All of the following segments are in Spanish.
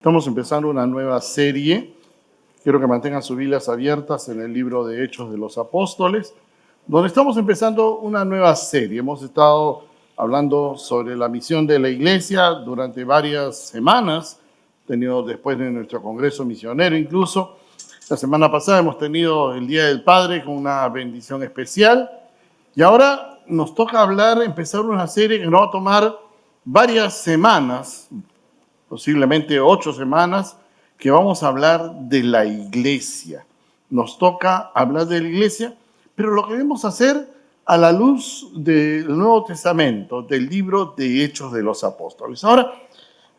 Estamos empezando una nueva serie. Quiero que mantengan sus Biblias abiertas en el libro de Hechos de los Apóstoles, donde estamos empezando una nueva serie. Hemos estado hablando sobre la misión de la iglesia durante varias semanas, tenido después de nuestro congreso misionero incluso. La semana pasada hemos tenido el Día del Padre con una bendición especial. Y ahora nos toca empezar una serie que nos va a tomar varias semanas, posiblemente 8 semanas, que vamos a hablar de la iglesia. Nos toca hablar de la iglesia, pero lo queremos hacer a la luz del Nuevo Testamento, del libro de Hechos de los Apóstoles. Ahora,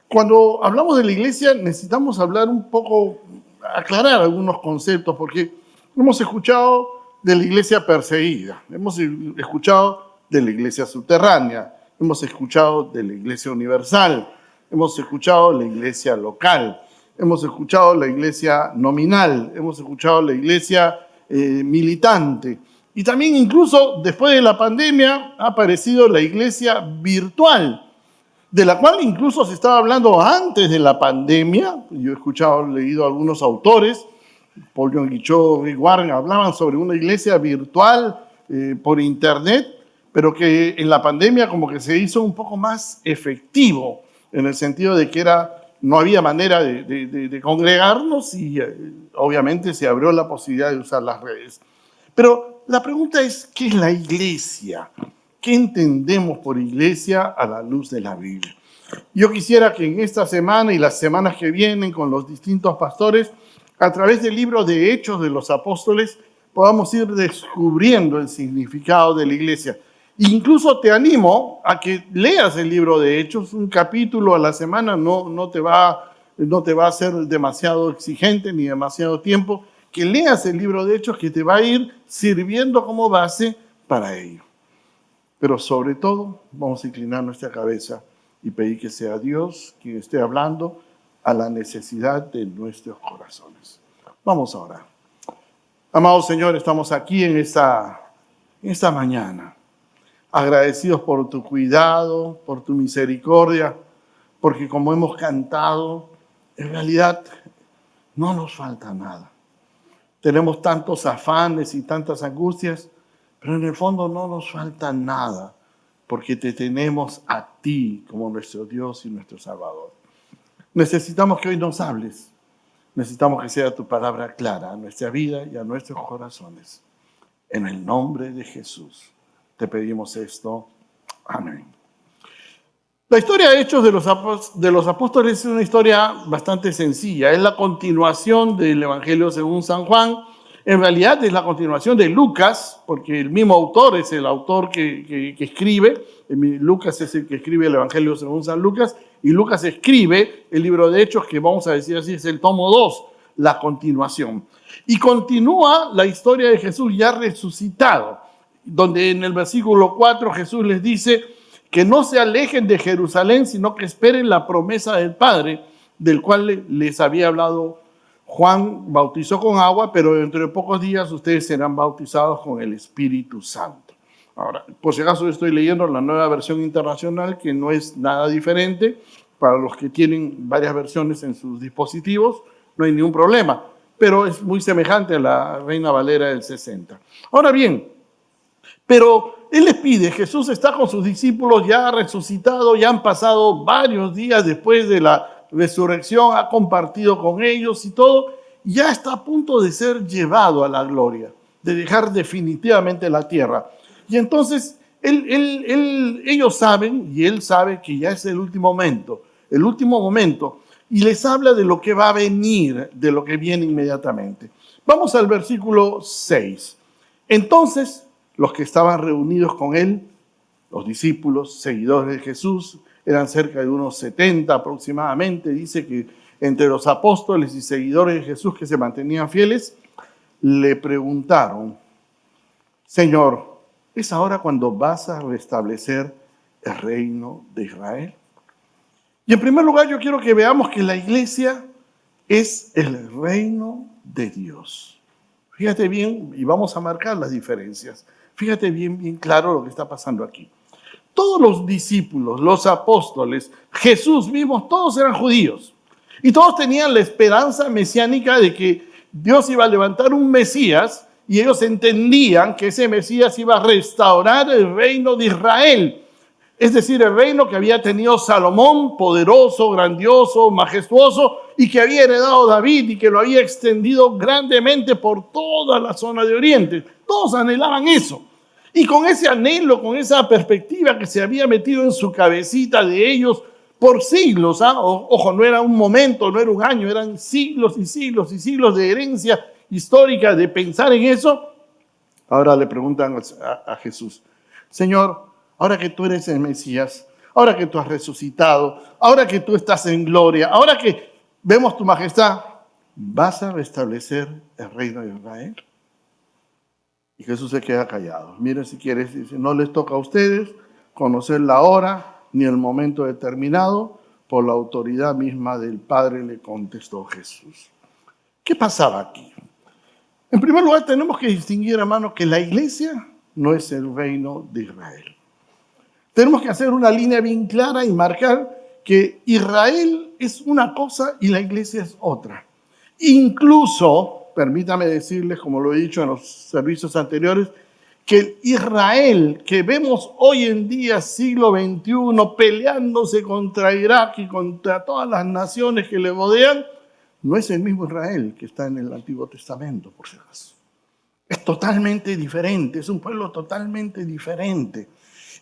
cuando hablamos de la iglesia, necesitamos hablar un poco, aclarar algunos conceptos, porque hemos escuchado de la iglesia perseguida, hemos escuchado de la iglesia subterránea, hemos escuchado de la iglesia universal, hemos escuchado la iglesia local, hemos escuchado la iglesia nominal, hemos escuchado la iglesia militante. Y también incluso después de la pandemia ha aparecido la iglesia virtual, de la cual incluso se estaba hablando antes de la pandemia. Yo he leído a algunos autores, Paul John Guichot, Rick Warren, hablaban sobre una iglesia virtual por internet, pero que en la pandemia como que se hizo un poco más efectivo, en el sentido de que no había manera de congregarnos y obviamente se abrió la posibilidad de usar las redes. Pero la pregunta es, ¿qué es la iglesia? ¿Qué entendemos por iglesia a la luz de la Biblia? Yo quisiera que en esta semana y las semanas que vienen con los distintos pastores, a través del libro de Hechos de los Apóstoles, podamos ir descubriendo el significado de la iglesia. Incluso te animo a que leas el libro de Hechos, un capítulo a la semana no te va a ser demasiado exigente ni demasiado tiempo, que leas el libro de Hechos que te va a ir sirviendo como base para ello. Pero sobre todo vamos a inclinar nuestra cabeza y pedir que sea Dios quien esté hablando a la necesidad de nuestros corazones. Vamos a orar. Amado Señor, estamos aquí en esta mañana, agradecidos por tu cuidado, por tu misericordia, porque como hemos cantado, en realidad no nos falta nada. Tenemos tantos afanes y tantas angustias, pero en el fondo no nos falta nada, porque te tenemos a ti como nuestro Dios y nuestro Salvador. Necesitamos que hoy nos hables, necesitamos que sea tu palabra clara a nuestra vida y a nuestros corazones. En el nombre de Jesús te pedimos esto. Amén. La historia de Hechos de los Apóstoles es una historia bastante sencilla. Es la continuación del Evangelio según San Juan. En realidad es la continuación de Lucas, porque el mismo autor es el autor que escribe. Lucas es el que escribe el Evangelio según San Lucas, y Lucas escribe el libro de Hechos, que vamos a decir así, es el tomo 2, la continuación. Y continúa la historia de Jesús ya resucitado, donde en el versículo 4 Jesús les dice que no se alejen de Jerusalén, sino que esperen la promesa del Padre, del cual les había hablado Juan. Bautizó con agua, pero dentro de pocos días ustedes serán bautizados con el Espíritu Santo. Ahora, por si acaso estoy leyendo la Nueva Versión Internacional, que no es nada diferente. Para los que tienen varias versiones en sus dispositivos, no hay ningún problema, pero es muy semejante a la Reina Valera del 60. Ahora bien, pero Él les pide, Jesús está con sus discípulos, ya ha resucitado, ya han pasado varios días después de la resurrección, ha compartido con ellos y todo, ya está a punto de ser llevado a la gloria, de dejar definitivamente la tierra. Y entonces ellos saben, y Él sabe que ya es el último momento, y les habla de lo que va a venir, de lo que viene inmediatamente. Vamos al versículo 6. Entonces, los que estaban reunidos con Él, los discípulos, seguidores de Jesús, eran cerca de unos 70 aproximadamente. Dice que entre los apóstoles y seguidores de Jesús que se mantenían fieles, le preguntaron: Señor, ¿es ahora cuando vas a restablecer el reino de Israel? Y en primer lugar yo quiero que veamos que la iglesia es el reino de Dios. Fíjate bien, y vamos a marcar las diferencias. Fíjate bien claro lo que está pasando aquí. Todos los discípulos, los apóstoles, Jesús mismo, todos eran judíos. Y todos tenían la esperanza mesiánica de que Dios iba a levantar un Mesías, y ellos entendían que ese Mesías iba a restaurar el reino de Israel. Es decir, el reino que había tenido Salomón, poderoso, grandioso, majestuoso, y que había heredado David y que lo había extendido grandemente por toda la zona de Oriente. Todos anhelaban eso. Y con ese anhelo, con esa perspectiva que se había metido en su cabecita de ellos por siglos, ojo, no era un momento, no era un año, eran siglos y siglos y siglos de herencia histórica de pensar en eso. Ahora le preguntan a Jesús: Señor, ahora que tú eres el Mesías, ahora que tú has resucitado, ahora que tú estás en gloria, ahora que vemos tu majestad, ¿vas a restablecer el reino de Israel? Y Jesús se queda callado. Miren, si quieres, dice, no les toca a ustedes conocer la hora ni el momento determinado, por la autoridad misma del Padre, le contestó Jesús. ¿Qué pasaba aquí? En primer lugar, tenemos que distinguir, hermanos, que la iglesia no es el reino de Israel. Tenemos que hacer una línea bien clara y marcar que Israel es una cosa y la iglesia es otra. Incluso, permítame decirles, como lo he dicho en los servicios anteriores, que el Israel que vemos hoy en día, siglo XXI, peleándose contra Irak y contra todas las naciones que le rodean, no es el mismo Israel que está en el Antiguo Testamento, por si acaso. Es totalmente diferente, es un pueblo totalmente diferente.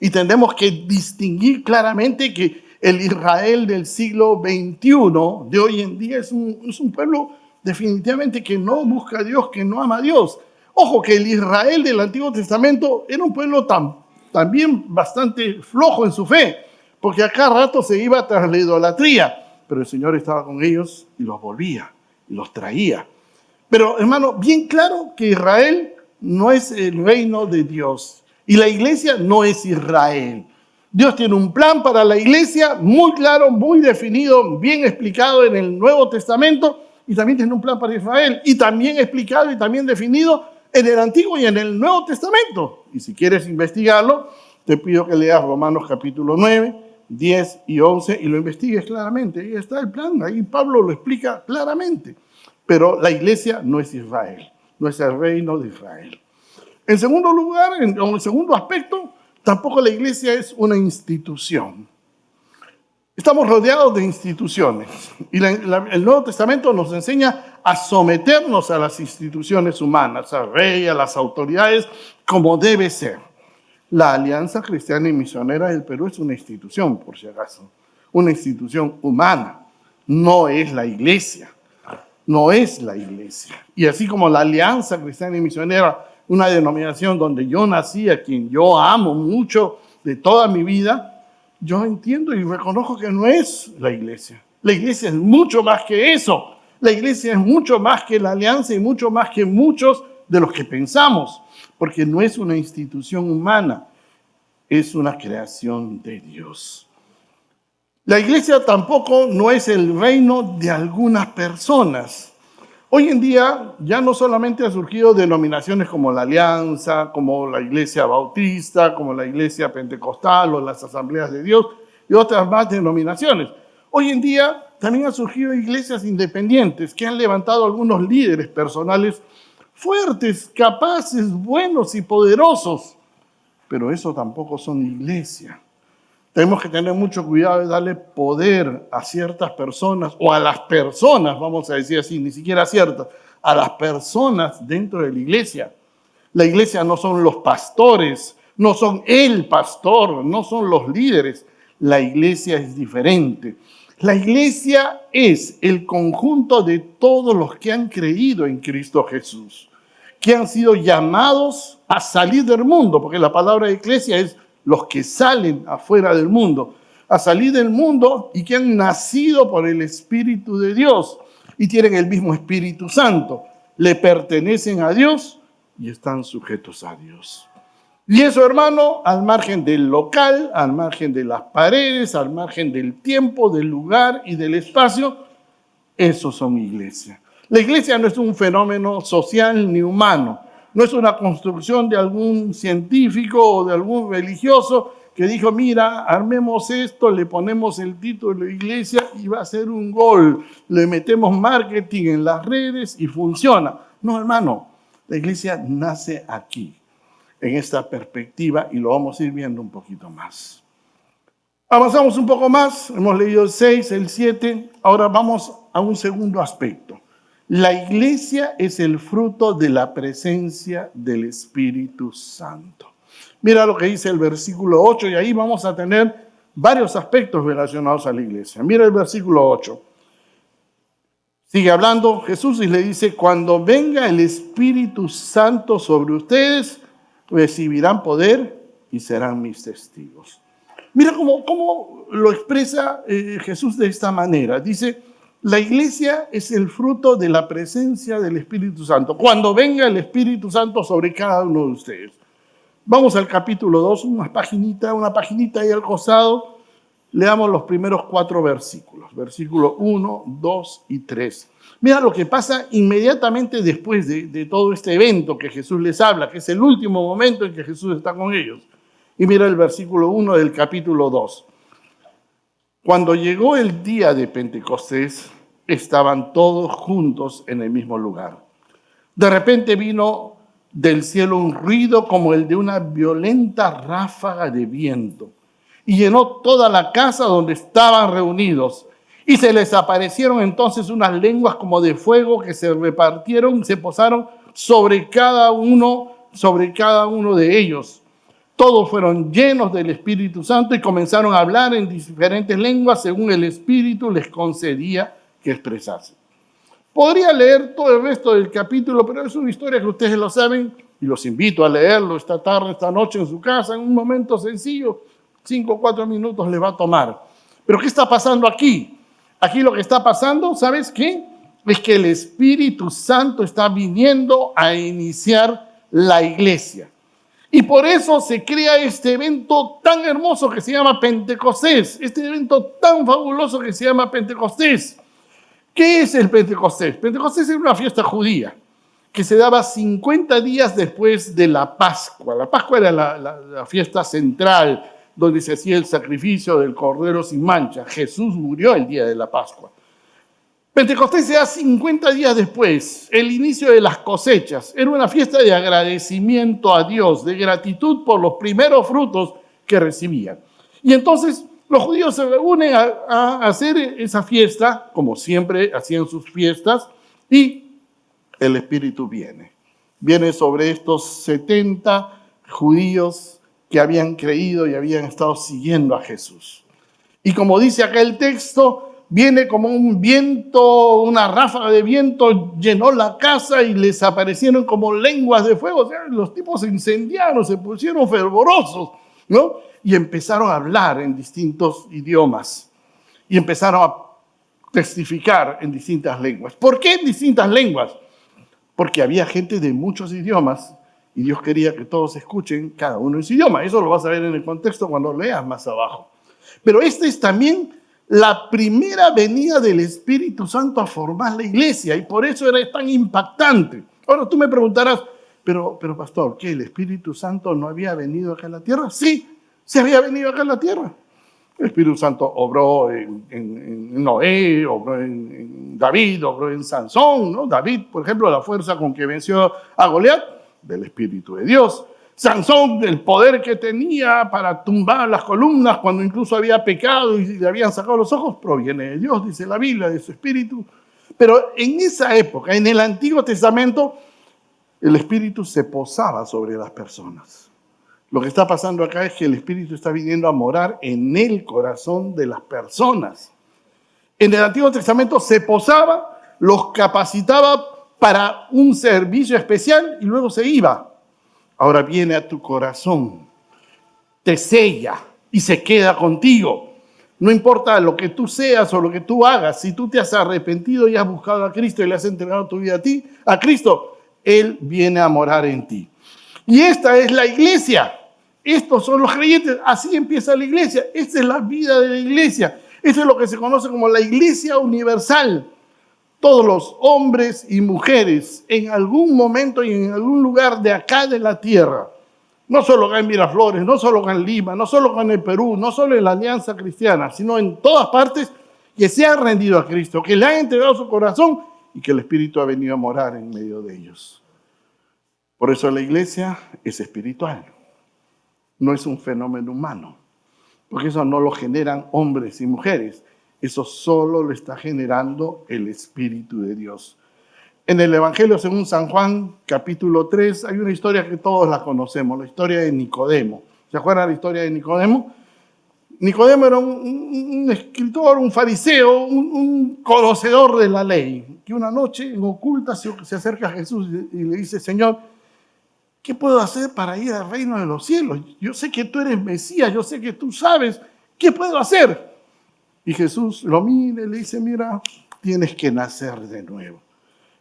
Y tendremos que distinguir claramente que el Israel del siglo XXI, de hoy en día, es un pueblo definitivamente que no busca a Dios, que no ama a Dios. Ojo, que el Israel del Antiguo Testamento era un pueblo también bastante flojo en su fe, porque a cada rato se iba tras la idolatría, pero el Señor estaba con ellos y los volvía y los traía. Pero, hermano, bien claro que Israel no es el reino de Dios y la iglesia no es Israel. Dios tiene un plan para la iglesia muy claro, muy definido, bien explicado en el Nuevo Testamento, y también tiene un plan para Israel y también explicado y también definido en el Antiguo y en el Nuevo Testamento. Y si quieres investigarlo, te pido que leas Romanos capítulo 9, 10 y 11 y lo investigues claramente. Ahí está el plan, ahí Pablo lo explica claramente. Pero la iglesia no es Israel, no es el reino de Israel. En segundo lugar, en el segundo aspecto, tampoco la iglesia es una institución. Estamos rodeados de instituciones y el Nuevo Testamento nos enseña a someternos a las instituciones humanas, al rey, a las autoridades, como debe ser. La Alianza Cristiana y Misionera del Perú es una institución, por si acaso, una institución humana, no es la iglesia, no es la iglesia. Y así como la Alianza Cristiana y Misionera, una denominación donde yo nací, a quien yo amo mucho de toda mi vida, yo entiendo y reconozco que no es la iglesia. La iglesia es mucho más que eso. La iglesia es mucho más que la alianza y mucho más que muchos de los que pensamos, porque no es una institución humana, es una creación de Dios. La iglesia tampoco no es el reino de algunas personas. Hoy en día ya no solamente han surgido denominaciones como la Alianza, como la Iglesia Bautista, como la Iglesia Pentecostal o las Asambleas de Dios y otras más denominaciones. Hoy en día también han surgido iglesias independientes que han levantado algunos líderes personales fuertes, capaces, buenos y poderosos. Pero eso tampoco son iglesia. Tenemos que tener mucho cuidado de darle poder a ciertas personas, o a las personas, vamos a decir así, ni siquiera a ciertas, a las personas dentro de la iglesia. La iglesia no son los pastores, no son el pastor, no son los líderes. La iglesia es diferente. La iglesia es el conjunto de todos los que han creído en Cristo Jesús, que han sido llamados a salir del mundo, porque la palabra iglesia es los que salen afuera del mundo, a salir del mundo y que han nacido por el Espíritu de Dios y tienen el mismo Espíritu Santo, le pertenecen a Dios y están sujetos a Dios. Y eso, hermano, al margen del local, al margen de las paredes, al margen del tiempo, del lugar y del espacio, esos son iglesias. La iglesia no es un fenómeno social ni humano. No es una construcción de algún científico o de algún religioso que dijo, mira, armemos esto, le ponemos el título de iglesia y va a ser un gol. Le metemos marketing en las redes y funciona. No, hermano, la iglesia nace aquí, en esta perspectiva, y lo vamos a ir viendo un poquito más. Avanzamos un poco más, hemos leído el 6, el 7, ahora vamos a un segundo aspecto. La iglesia es el fruto de la presencia del Espíritu Santo. Mira lo que dice el versículo 8, y ahí vamos a tener varios aspectos relacionados a la iglesia. Mira el versículo 8. Sigue hablando Jesús y le dice, cuando venga el Espíritu Santo sobre ustedes, recibirán poder y serán mis testigos. Mira cómo lo expresa Jesús de esta manera. Dice, la iglesia es el fruto de la presencia del Espíritu Santo. Cuando venga el Espíritu Santo sobre cada uno de ustedes. Vamos al capítulo 2, una paginita ahí al costado. Leamos los primeros 4 versículos. Versículo 1, 2 y 3. Mira lo que pasa inmediatamente después de todo este evento que Jesús les habla, que es el último momento en que Jesús está con ellos. Y mira el versículo 1 del capítulo 2. Cuando llegó el día de Pentecostés, estaban todos juntos en el mismo lugar. De repente vino del cielo un ruido como el de una violenta ráfaga de viento y llenó toda la casa donde estaban reunidos. Y se les aparecieron entonces unas lenguas como de fuego que se repartieron y se posaron sobre cada uno de ellos. Todos fueron llenos del Espíritu Santo y comenzaron a hablar en diferentes lenguas según el Espíritu les concedía que expresasen. Podría leer todo el resto del capítulo, pero es una historia que ustedes lo saben y los invito a leerlo esta tarde, esta noche en su casa, en un momento sencillo, 5 o 4 minutos les va a tomar. Pero ¿qué está pasando aquí? Aquí lo que está pasando, ¿sabes qué? Es que el Espíritu Santo está viniendo a iniciar la iglesia. Y por eso se crea este evento tan hermoso que se llama Pentecostés, este evento tan fabuloso que se llama Pentecostés. ¿Qué es el Pentecostés? Pentecostés es una fiesta judía que se daba 50 días después de la Pascua. La Pascua era la fiesta central donde se hacía el sacrificio del Cordero sin mancha. Jesús murió el día de la Pascua. Pentecostés se da 50 días después, el inicio de las cosechas. Era una fiesta de agradecimiento a Dios, de gratitud por los primeros frutos que recibían. Y entonces los judíos se reúnen a hacer esa fiesta, como siempre hacían sus fiestas, y el Espíritu viene. Viene sobre estos 70 judíos que habían creído y habían estado siguiendo a Jesús. Y como dice acá el texto, viene como un viento, una ráfaga de viento llenó la casa y les aparecieron como lenguas de fuego. O sea, los tipos se incendiaron, se pusieron fervorosos, ¿no? Y empezaron a hablar en distintos idiomas. Y empezaron a testificar en distintas lenguas. ¿Por qué en distintas lenguas? Porque había gente de muchos idiomas y Dios quería que todos escuchen cada uno en su idioma. Eso lo vas a ver en el contexto cuando leas más abajo. Pero esta es también la primera venida del Espíritu Santo a formar la iglesia y por eso era tan impactante. Ahora tú me preguntarás, pero pastor, ¿qué? ¿El Espíritu Santo no había venido acá a la tierra? Sí, se había venido acá a la tierra. El Espíritu Santo obró en Noé, obró en David, obró en Sansón, ¿no? David, por ejemplo, la fuerza con que venció a Goliat, del Espíritu de Dios. Sansón, el poder que tenía para tumbar las columnas cuando incluso había pecado y le habían sacado los ojos, proviene de Dios, dice la Biblia, de su Espíritu. Pero en esa época, en el Antiguo Testamento, el Espíritu se posaba sobre las personas. Lo que está pasando acá es que el Espíritu está viniendo a morar en el corazón de las personas. En el Antiguo Testamento se posaba, los capacitaba para un servicio especial y luego se iba. Ahora viene a tu corazón, te sella y se queda contigo. No importa lo que tú seas o lo que tú hagas, si tú te has arrepentido y has buscado a Cristo y le has entregado tu vida a Cristo, Él viene a morar en ti. Y esta es la iglesia. Estos son los creyentes. Así empieza la iglesia. Esta es la vida de la iglesia. Esto es lo que se conoce como la iglesia universal. Todos los hombres y mujeres en algún momento y en algún lugar de acá de la tierra No solo acá en Miraflores, no solo acá en Lima, no solo acá en el Perú, no solo en la Alianza Cristiana, sino en todas partes, que se han rendido a Cristo, que le han entregado su corazón y que el Espíritu ha venido a morar en medio de ellos. Por eso la iglesia es espiritual, no es un fenómeno humano, porque eso no lo generan hombres y mujeres, eso solo lo está generando el Espíritu de Dios. En el Evangelio según San Juan, capítulo 3, hay una historia que todos la conocemos, la historia de Nicodemo. ¿Se acuerdan la historia de Nicodemo? Nicodemo era un escritor, un fariseo, un conocedor de la ley, que una noche en oculta se acerca a Jesús y le dice: Señor, ¿qué puedo hacer para ir al reino de los cielos? Yo sé que tú eres Mesías, yo sé que tú sabes, ¿qué puedo hacer? Y Jesús lo mira y le dice: mira, tienes que nacer de nuevo.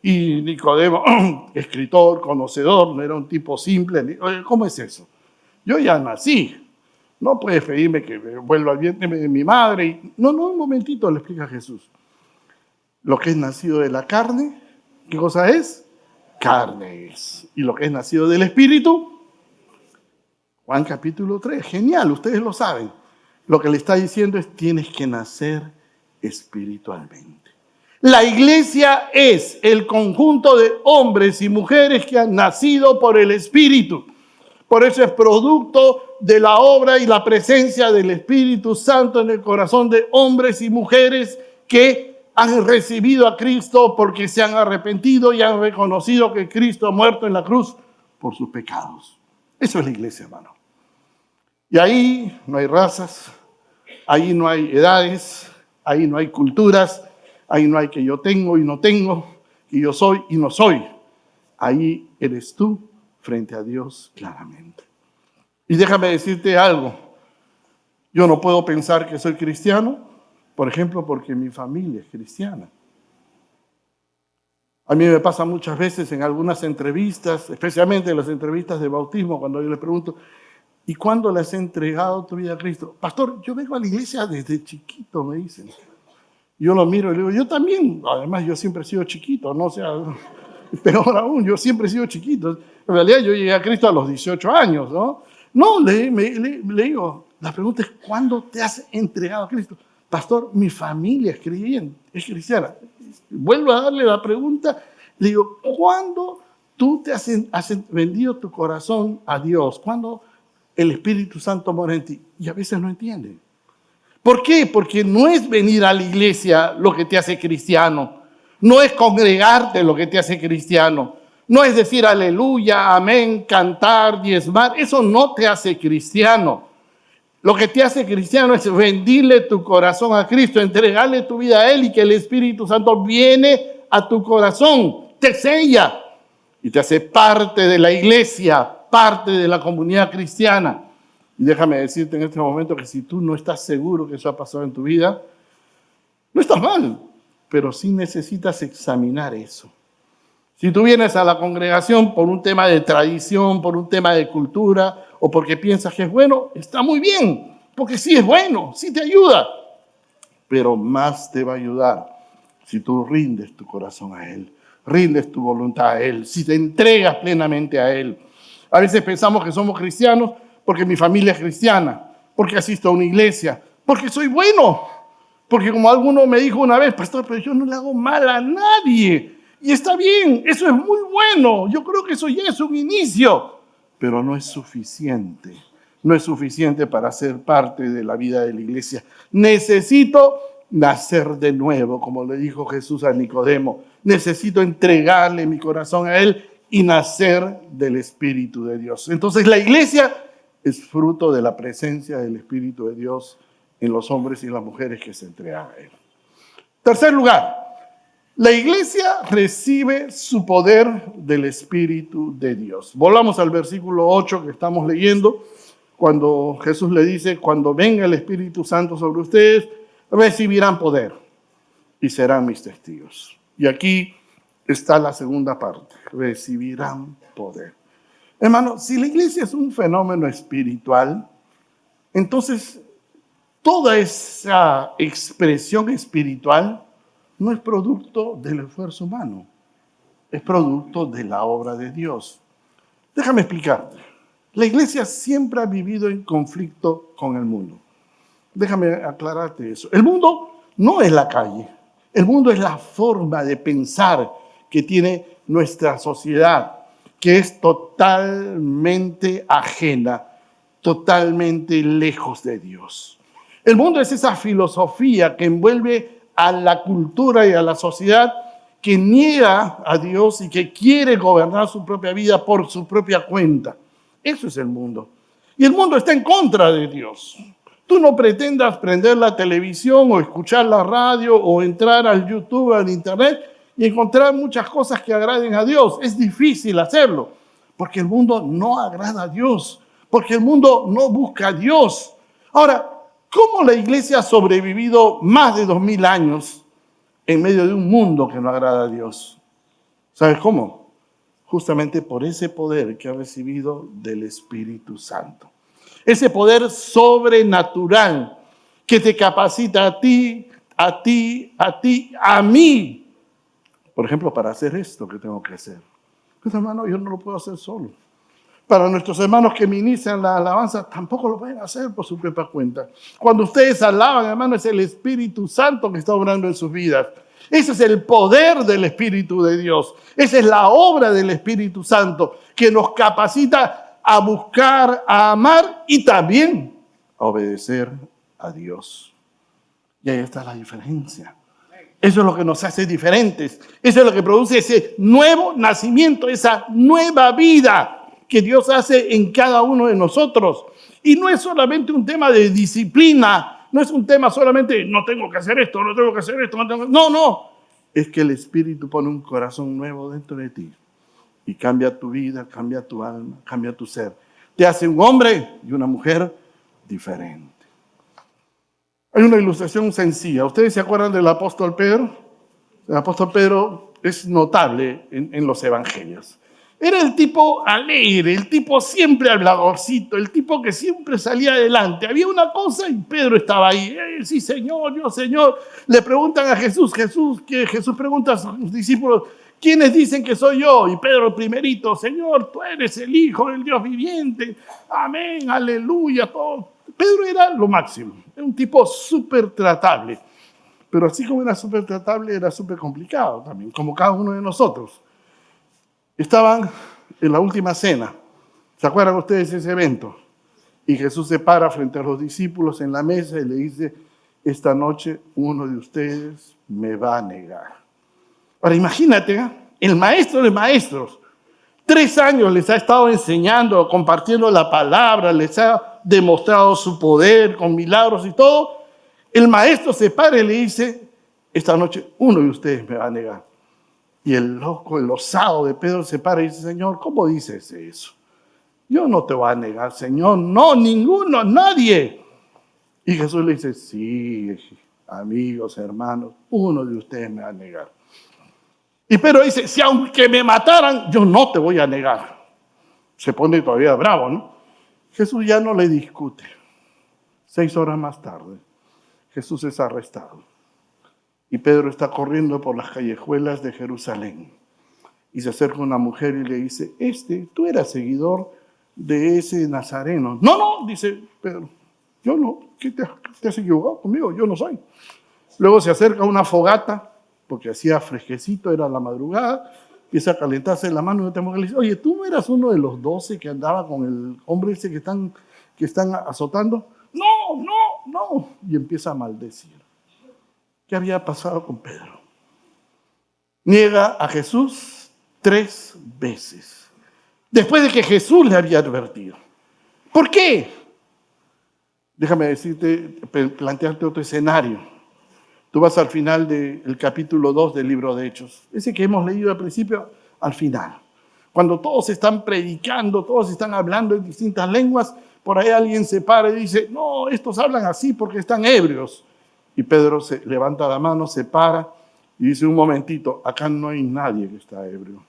Y Nicodemo, escritor, conocedor, no era un tipo simple. Oye, ¿cómo es eso? Yo ya nací. No puedes pedirme que vuelva al vientre de mi madre. No, un momentito, le explica Jesús. Lo que es nacido de la carne, ¿qué cosa es? Carne es. Y lo que es nacido del Espíritu, Juan capítulo 3, genial, ustedes lo saben. Lo que le está diciendo es: tienes que nacer espiritualmente. La iglesia es el conjunto de hombres y mujeres que han nacido por el Espíritu. Por eso es producto de la obra y la presencia del Espíritu Santo en el corazón de hombres y mujeres que han recibido a Cristo porque se han arrepentido y han reconocido que Cristo ha muerto en la cruz por sus pecados. Eso es la iglesia, hermano. Y ahí no hay razas, ahí no hay edades, ahí no hay culturas, ahí no hay que yo tengo y no tengo, que yo soy y no soy. Ahí eres tú frente a Dios claramente. Y déjame decirte algo. Yo no puedo pensar que soy cristiano, por ejemplo, porque mi familia es cristiana. A mí me pasa muchas veces en algunas entrevistas, especialmente en las entrevistas de bautismo, cuando yo les pregunto: ¿y cuándo le has entregado tu vida a Cristo? Pastor, yo vengo a la iglesia desde chiquito, me dicen. Yo lo miro y le digo: yo también. Además, yo siempre he sido chiquito, ¿no? O sea, peor aún, yo siempre he sido chiquito. En realidad, yo llegué a Cristo a los 18 años, ¿no? No, le digo, la pregunta es: ¿cuándo te has entregado a Cristo? Pastor, mi familia es creyente, es cristiana. Vuelvo a darle la pregunta, le digo: ¿cuándo tú te has vendido tu corazón a Dios? ¿Cuándo el Espíritu Santo mora en ti? Y a veces no entienden. ¿Por qué? Porque no es venir a la iglesia lo que te hace cristiano. No es congregarte lo que te hace cristiano. No es decir aleluya, amén, cantar, diezmar. Eso no te hace cristiano. Lo que te hace cristiano es rendirle tu corazón a Cristo, entregarle tu vida a Él, y que el Espíritu Santo viene a tu corazón, te sella y te hace parte de la iglesia, parte de la comunidad cristiana. Y déjame decirte en este momento que si tú no estás seguro que eso ha pasado en tu vida, no estás mal, pero sí necesitas examinar eso. Si tú vienes a la congregación por un tema de tradición, por un tema de cultura, o porque piensas que es bueno, está muy bien, porque sí es bueno, sí te ayuda. Pero más te va a ayudar si tú rindes tu corazón a Él, rindes tu voluntad a Él, si te entregas plenamente a Él. A veces pensamos que somos cristianos porque mi familia es cristiana, porque asisto a una iglesia, porque soy bueno, porque como alguno me dijo una vez: pastor, pero yo no le hago mal a nadie. Y está bien, eso es muy bueno. Yo creo que eso ya es un inicio, pero no es suficiente. No es suficiente para ser parte de la vida de la iglesia. Necesito nacer de nuevo, como le dijo Jesús a Nicodemo. Necesito entregarle mi corazón a Él y nacer del Espíritu de Dios. Entonces la iglesia es fruto de la presencia del Espíritu de Dios en los hombres y las mujeres que se entregan a Él. Tercer lugar, la iglesia recibe su poder del Espíritu de Dios. Volvamos al versículo 8 que estamos leyendo, cuando Jesús le dice: cuando venga el Espíritu Santo sobre ustedes, recibirán poder y serán mis testigos. Y aquí está la segunda parte: recibirán poder. Hermano, si la iglesia es un fenómeno espiritual, entonces toda esa expresión espiritual no es producto del esfuerzo humano, es producto de la obra de Dios. Déjame explicarte. La iglesia siempre ha vivido en conflicto con el mundo. Déjame aclararte eso. El mundo no es la calle. El mundo es la forma de pensar que tiene nuestra sociedad, que es totalmente ajena, totalmente lejos de Dios. El mundo es esa filosofía que envuelve a la cultura y a la sociedad, que niega a Dios y que quiere gobernar su propia vida por su propia cuenta. Eso es el mundo. Y el mundo está en contra de Dios. Tú no pretendas prender la televisión o escuchar la radio o entrar al YouTube, al internet y encontrar muchas cosas que agraden a Dios. Es difícil hacerlo, porque el mundo no agrada a Dios, porque el mundo no busca a Dios. Ahora, ¿cómo la iglesia ha sobrevivido más de 2000 años en medio de un mundo que no agrada a Dios? ¿Sabes cómo? Justamente por ese poder que ha recibido del Espíritu Santo. Ese poder sobrenatural que te capacita a ti, a mí. Por ejemplo, para hacer esto que tengo que hacer. Pues hermano, yo no lo puedo hacer solo. Para nuestros hermanos que ministran la alabanza, tampoco lo pueden hacer por su propia cuenta. Cuando ustedes alaban, hermano, es el Espíritu Santo que está obrando en sus vidas. Ese es el poder del Espíritu de Dios. Esa es la obra del Espíritu Santo que nos capacita a buscar, a amar y también a obedecer a Dios. Y ahí está la diferencia. Eso es lo que nos hace diferentes. Eso es lo que produce ese nuevo nacimiento, esa nueva vida que Dios hace en cada uno de nosotros. Y no es solamente un tema de disciplina, no es un tema solamente, no tengo que hacer esto, no tengo que hacer esto, no. Es que el Espíritu pone un corazón nuevo dentro de ti y cambia tu vida, cambia tu alma, cambia tu ser. Te hace un hombre y una mujer diferente. Hay una ilustración sencilla. ¿Ustedes se acuerdan del apóstol Pedro? El apóstol Pedro es notable en los evangelios. Era el tipo alegre, el tipo siempre habladorcito, el tipo que siempre salía adelante. Había una cosa y Pedro estaba ahí. Sí, Señor, yo, Señor. Le preguntan a Jesús, Jesús pregunta a sus discípulos, ¿quiénes dicen que soy yo? Y Pedro primerito, Señor, tú eres el Hijo del Dios viviente. Amén, aleluya, todo. Pedro era lo máximo, era un tipo súper tratable. Pero así como era súper tratable, era súper complicado también, como cada uno de nosotros. Estaban en la última cena. ¿Se acuerdan ustedes de ese evento? Y Jesús se para frente a los discípulos en la mesa y le dice, esta noche uno de ustedes me va a negar. Ahora imagínate, el maestro de maestros, 3 años les ha estado enseñando, compartiendo la palabra, les ha demostrado su poder con milagros y todo. El maestro se para y le dice, esta noche uno de ustedes me va a negar. Y el loco, el osado de Pedro se para y dice, Señor, ¿cómo dices eso? Yo no te voy a negar, Señor, no, ninguno, nadie. Y Jesús le dice, sí, amigos, hermanos, uno de ustedes me va a negar. Y Pedro dice, si aunque me mataran, yo no te voy a negar. Se pone todavía bravo, ¿no? Jesús ya no le discute. 6 horas más tarde, Jesús es arrestado. Y Pedro está corriendo por las callejuelas de Jerusalén. Y se acerca una mujer y le dice, tú eras seguidor de ese nazareno. No, dice Pedro, yo no. ¿Qué te has equivocado conmigo? Yo no soy. Luego se acerca a una fogata, porque hacía fresquecito, era la madrugada, empieza a calentarse la mano y otra mujer le dice, oye, ¿tú no eras uno de los 12 que andaba con el hombre ese que están azotando? No. Y empieza a maldecir. ¿Qué había pasado con Pedro? Niega a Jesús 3 veces, después de que Jesús le había advertido. ¿Por qué? Déjame decirte, plantearte otro escenario. Tú vas al final del capítulo 2 del libro de Hechos, ese que hemos leído al principio, al final. Cuando todos están predicando, todos están hablando en distintas lenguas, por ahí alguien se para y dice, no, estos hablan así porque están ebrios. Y Pedro se levanta la mano, se para y dice, un momentito, acá no hay nadie que está ebrio.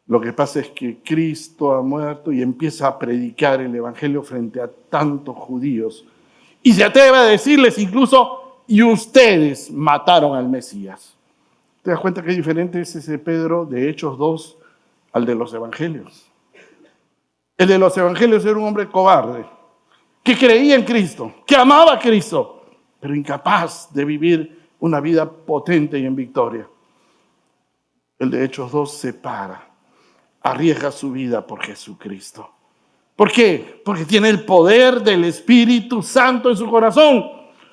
Lo que pasa es que Cristo ha muerto y empieza a predicar el evangelio frente a tantos judíos. Y se atreve a decirles incluso, y ustedes mataron al Mesías. ¿Te das cuenta qué diferente es ese Pedro de Hechos 2 al de los evangelios? El de los evangelios era un hombre cobarde, que creía en Cristo, que amaba a Cristo, pero incapaz de vivir una vida potente y en victoria. El de Hechos 2 se para, arriesga su vida por Jesucristo. ¿Por qué? Porque tiene el poder del Espíritu Santo en su corazón.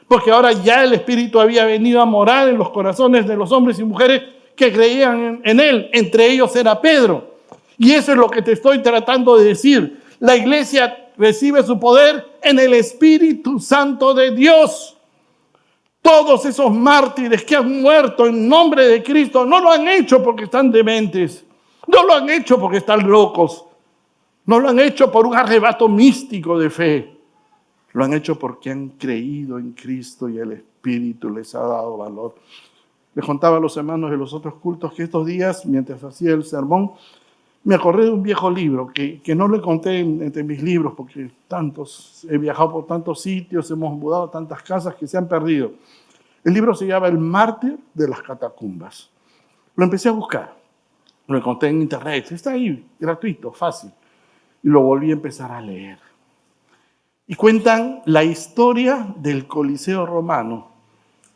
Porque ahora ya el Espíritu había venido a morar en los corazones de los hombres y mujeres que creían en Él. Entre ellos era Pedro. Y eso es lo que te estoy tratando de decir. La iglesia recibe su poder en el Espíritu Santo de Dios. Todos esos mártires que han muerto en nombre de Cristo no lo han hecho porque están dementes. No lo han hecho porque están locos. No lo han hecho por un arrebato místico de fe. Lo han hecho porque han creído en Cristo y el Espíritu les ha dado valor. Les contaba a los hermanos de los otros cultos que estos días, mientras hacía el sermón, me acordé de un viejo libro que no le conté entre mis libros porque he viajado por tantos sitios, hemos mudado a tantas casas que se han perdido. El libro se llama El mártir de las catacumbas. Lo empecé a buscar, lo encontré en internet, está ahí, gratuito, fácil. Y lo volví a empezar a leer. Y cuentan la historia del Coliseo romano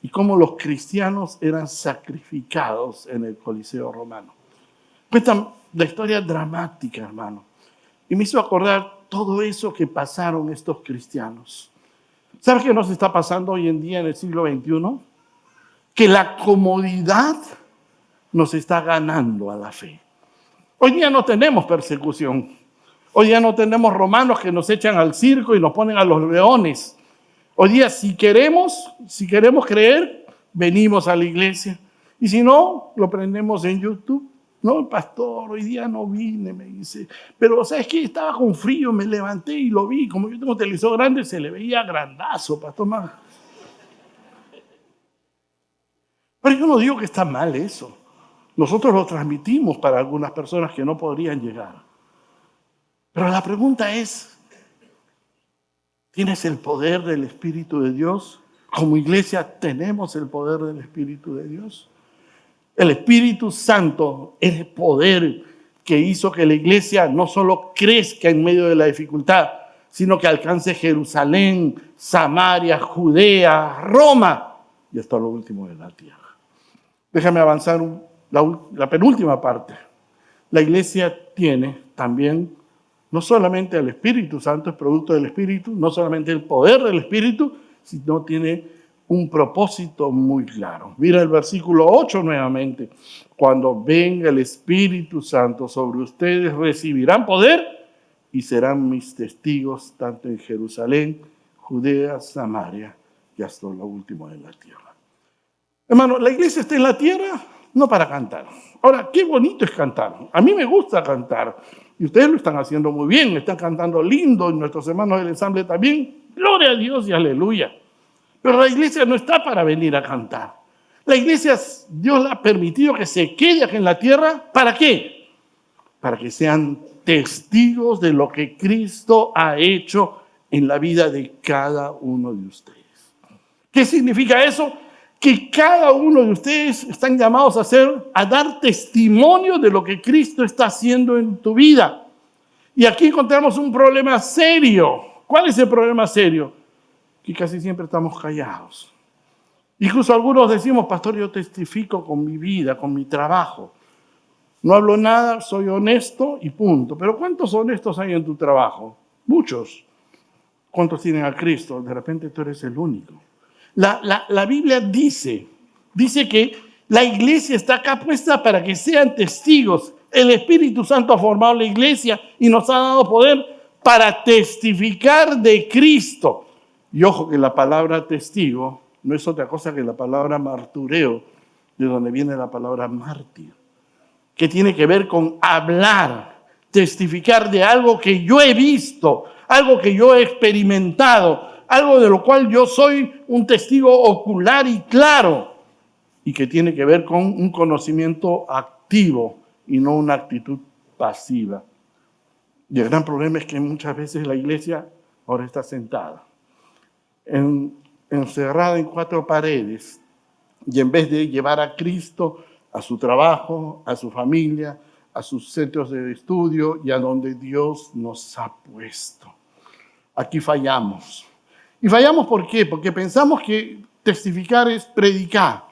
y cómo los cristianos eran sacrificados en el Coliseo romano. Cuentan la historia dramática, hermano. Y me hizo acordar todo eso que pasaron estos cristianos. ¿Sabes qué nos está pasando hoy en día en el siglo XXI? Que la comodidad nos está ganando a la fe. Hoy día no tenemos persecución. Hoy día no tenemos romanos que nos echan al circo y nos ponen a los leones. Hoy día si queremos creer, venimos a la iglesia. Y si no, lo prendemos en YouTube. No, pastor, hoy día no vine, me dice. Pero, ¿sabes qué? Estaba con frío, me levanté y lo vi. Como yo tengo un televisor grande, se le veía grandazo, pastor. Pero yo no digo que está mal eso. Nosotros lo transmitimos para algunas personas que no podrían llegar. Pero la pregunta es, ¿tienes el poder del Espíritu de Dios? Como iglesia, ¿tenemos el poder del Espíritu de Dios? El Espíritu Santo es el poder que hizo que la iglesia no solo crezca en medio de la dificultad, sino que alcance Jerusalén, Samaria, Judea, Roma y hasta lo último de la tierra. Déjame avanzar la penúltima parte. La iglesia tiene también no solamente el Espíritu Santo, es producto del Espíritu, no solamente el poder del Espíritu, sino tiene un propósito muy claro. Mira el versículo 8 nuevamente. Cuando venga el Espíritu Santo sobre ustedes, recibirán poder y serán mis testigos tanto en Jerusalén, Judea, Samaria y hasta lo último de la tierra. Hermano, la iglesia está en la tierra no para cantar. Ahora, qué bonito es cantar. A mí me gusta cantar. Y ustedes lo están haciendo muy bien, están cantando lindo, y nuestros hermanos del ensamble también. Gloria a Dios y aleluya. Pero la iglesia no está para venir a cantar. La iglesia, Dios le ha permitido que se quede aquí en la tierra. ¿Para qué? Para que sean testigos de lo que Cristo ha hecho en la vida de cada uno de ustedes. ¿Qué significa eso? Que cada uno de ustedes están llamados a dar testimonio de lo que Cristo está haciendo en tu vida. Y aquí encontramos un problema serio. ¿Cuál es el problema serio? Que casi siempre estamos callados. Incluso algunos decimos, pastor, yo testifico con mi vida, con mi trabajo. No hablo nada, soy honesto y punto. Pero ¿cuántos honestos hay en tu trabajo? Muchos. ¿Cuántos tienen a Cristo? De repente tú eres el único. La Biblia dice que la iglesia está acá puesta para que sean testigos. El Espíritu Santo ha formado la iglesia y nos ha dado poder para testificar de Cristo. Y ojo que la palabra testigo no es otra cosa que la palabra martureo, de donde viene la palabra mártir, que tiene que ver con hablar, testificar de algo que yo he visto, algo que yo he experimentado, algo de lo cual yo soy un testigo ocular y claro, y que tiene que ver con un conocimiento activo y no una actitud pasiva. Y el gran problema es que muchas veces la iglesia ahora está sentada, encerrada en cuatro paredes, y en vez de llevar a Cristo a su trabajo, a su familia, a sus centros de estudio y a donde Dios nos ha puesto. Aquí fallamos. ¿Y fallamos por qué? Porque pensamos que testificar es predicar.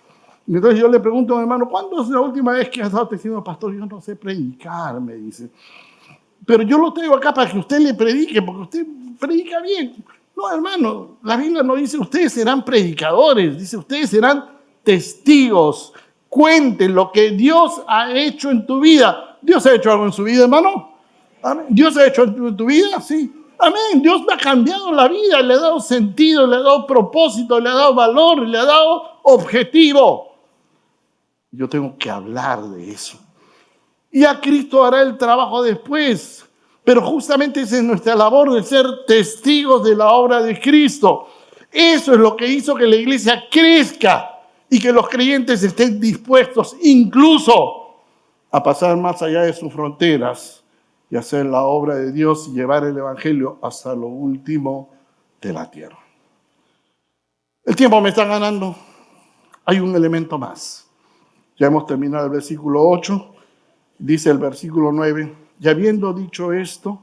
Y entonces yo le pregunto a mi hermano, ¿cuándo es la última vez que has estado testificando, pastor? Yo no sé predicar, me dice. Pero yo lo traigo acá para que usted le predique, porque usted predica bien. No, hermano, la Biblia no dice ustedes serán predicadores, dice ustedes serán testigos. Cuenten lo que Dios ha hecho en tu vida. ¿Dios ha hecho algo en su vida, hermano? ¿Amén? ¿Dios ha hecho algo en tu vida? Sí. Amén. Dios me ha cambiado la vida, le ha dado sentido, le ha dado propósito, le ha dado valor, le ha dado objetivo. Yo tengo que hablar de eso. Y a Cristo hará el trabajo después. Pero justamente esa es nuestra labor, de ser testigos de la obra de Cristo. Eso es lo que hizo que la iglesia crezca y que los creyentes estén dispuestos incluso a pasar más allá de sus fronteras y hacer la obra de Dios y llevar el evangelio hasta lo último de la tierra. El tiempo me está ganando. Hay un elemento más. Ya hemos terminado el versículo 8. Dice el versículo 9, y habiendo dicho esto,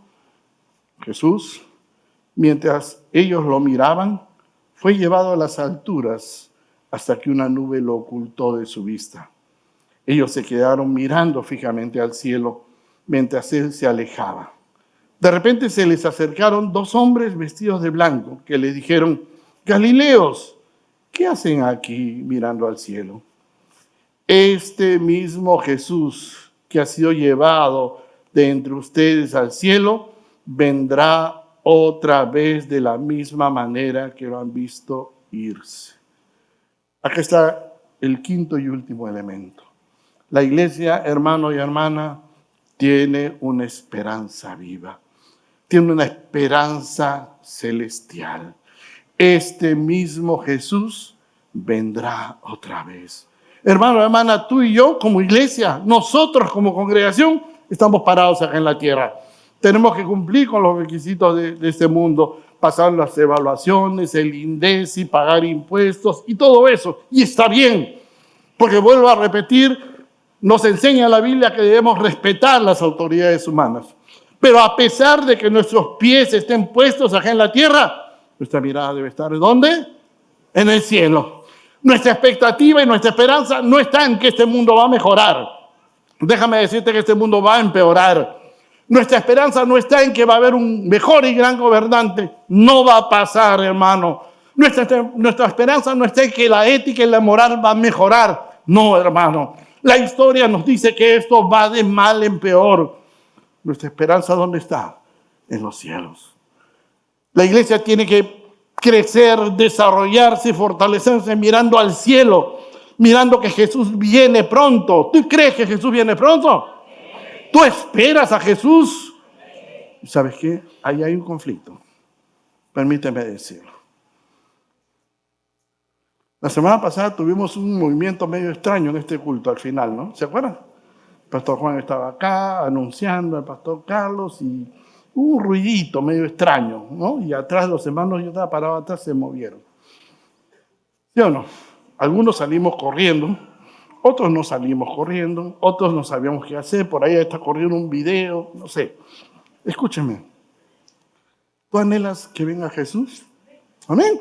Jesús, mientras ellos lo miraban, fue llevado a las alturas hasta que una nube lo ocultó de su vista. Ellos se quedaron mirando fijamente al cielo mientras él se alejaba. De repente se les acercaron dos hombres vestidos de blanco que le dijeron, Galileos, ¿qué hacen aquí mirando al cielo? Este mismo Jesús que ha sido llevado de entre ustedes al cielo, vendrá otra vez de la misma manera que lo han visto irse. Acá está el quinto y último elemento. La iglesia, hermano y hermana, tiene una esperanza viva. Tiene una esperanza celestial. Este mismo Jesús vendrá otra vez. Hermano, hermana, tú y yo como iglesia, nosotros como congregación, estamos parados acá en la tierra. Tenemos que cumplir con los requisitos de este mundo, pasar las evaluaciones, el INDECI, pagar impuestos y todo eso. Y está bien, porque vuelvo a repetir, nos enseña la Biblia que debemos respetar las autoridades humanas. Pero a pesar de que nuestros pies estén puestos acá en la tierra, nuestra mirada debe estar ¿en dónde? En el cielo. Nuestra expectativa y nuestra esperanza no está en que este mundo va a mejorar. Déjame decirte que este mundo va a empeorar. Nuestra esperanza no está en que va a haber un mejor y gran gobernante. No va a pasar, hermano. Nuestra esperanza no está en que la ética y la moral va a mejorar. No, hermano. La historia nos dice que esto va de mal en peor. Nuestra esperanza, ¿dónde está? En los cielos. La iglesia tiene que crecer, desarrollarse, fortalecerse mirando al cielo, mirando que Jesús viene pronto. ¿Tú crees que Jesús viene pronto? ¿Tú esperas a Jesús? ¿Sabes qué? Ahí hay un conflicto. Permíteme decirlo. La semana pasada tuvimos un movimiento medio extraño en este culto al final, ¿no? ¿Se acuerdan? El pastor Juan estaba acá anunciando al pastor Carlos y hubo un ruidito medio extraño, ¿no? Y atrás los hermanos, yo estaba parado atrás, se movieron. ¿Sí o no? Algunos salimos corriendo, otros no salimos corriendo, otros no sabíamos qué hacer, por ahí está corriendo un video, no sé. Escúcheme, ¿tú anhelas que venga Jesús? Amén.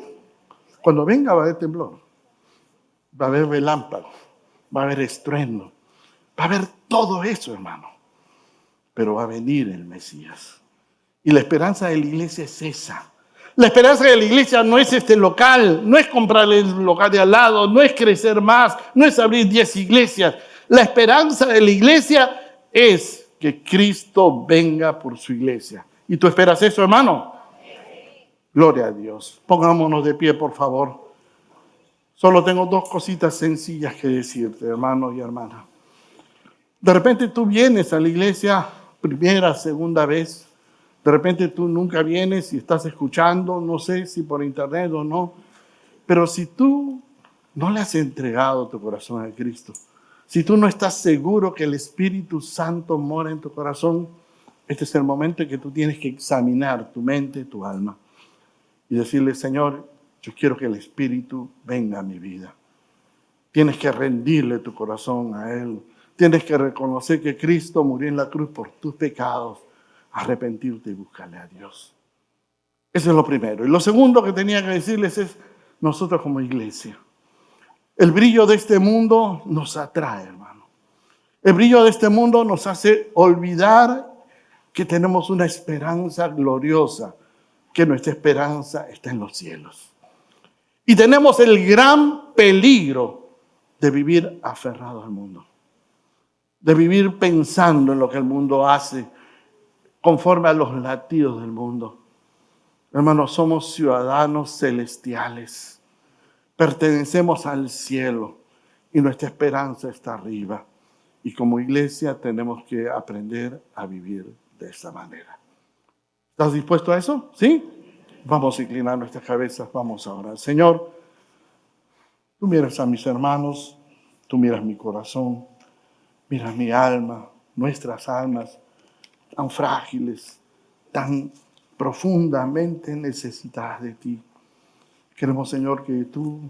Cuando venga va a haber temblor, va a haber relámpago, va a haber estruendo, va a haber todo eso, hermano. Pero va a venir el Mesías. Y la esperanza de la iglesia es esa. La esperanza de la iglesia no es este local, no es comprar el local de al lado, no es crecer más, no es abrir 10 iglesias. La esperanza de la iglesia es que Cristo venga por su iglesia. ¿Y tú esperas eso, hermano? Gloria a Dios. Pongámonos de pie, por favor. Solo tengo dos cositas sencillas que decirte, hermano y hermana. De repente tú vienes a la iglesia primera, segunda vez. De repente tú nunca vienes y estás escuchando, no sé si por internet o no. Pero si tú no le has entregado tu corazón a Cristo, si tú no estás seguro que el Espíritu Santo mora en tu corazón, este es el momento en que tú tienes que examinar tu mente, tu alma y decirle, Señor, yo quiero que el Espíritu venga a mi vida. Tienes que rendirle tu corazón a Él. Tienes que reconocer que Cristo murió en la cruz por tus pecados, arrepentirte y buscarle a Dios. Eso es lo primero. Y lo segundo que tenía que decirles es, nosotros como iglesia, el brillo de este mundo nos atrae, hermano. El brillo de este mundo nos hace olvidar que tenemos una esperanza gloriosa, que nuestra esperanza está en los cielos. Y tenemos el gran peligro de vivir aferrado al mundo, de vivir pensando en lo que el mundo hace, conforme a los latidos del mundo. Hermanos, somos ciudadanos celestiales, pertenecemos al cielo y nuestra esperanza está arriba. Y como iglesia tenemos que aprender a vivir de esa manera. ¿Estás dispuesto a eso? ¿Sí? Vamos a inclinar nuestras cabezas, vamos a orar. Señor, tú miras a mis hermanos, tú miras mi corazón, miras mi alma, nuestras almas tan frágiles, tan profundamente necesitadas de ti. Queremos, Señor, que tú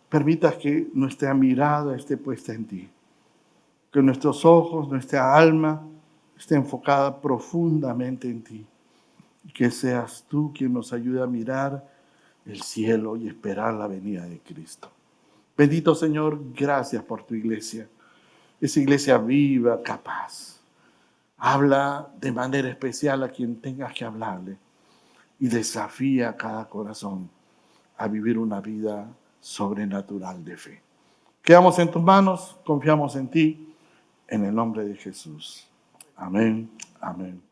permitas que nuestra mirada esté puesta en ti, que nuestros ojos, nuestra alma esté enfocada profundamente en ti, y que seas tú quien nos ayude a mirar el cielo y esperar la venida de Cristo. Bendito Señor, gracias por tu iglesia, esa iglesia viva, capaz. Habla de manera especial a quien tengas que hablarle y desafía a cada corazón a vivir una vida sobrenatural de fe. Quedamos en tus manos, confiamos en ti, en el nombre de Jesús. Amén, amén.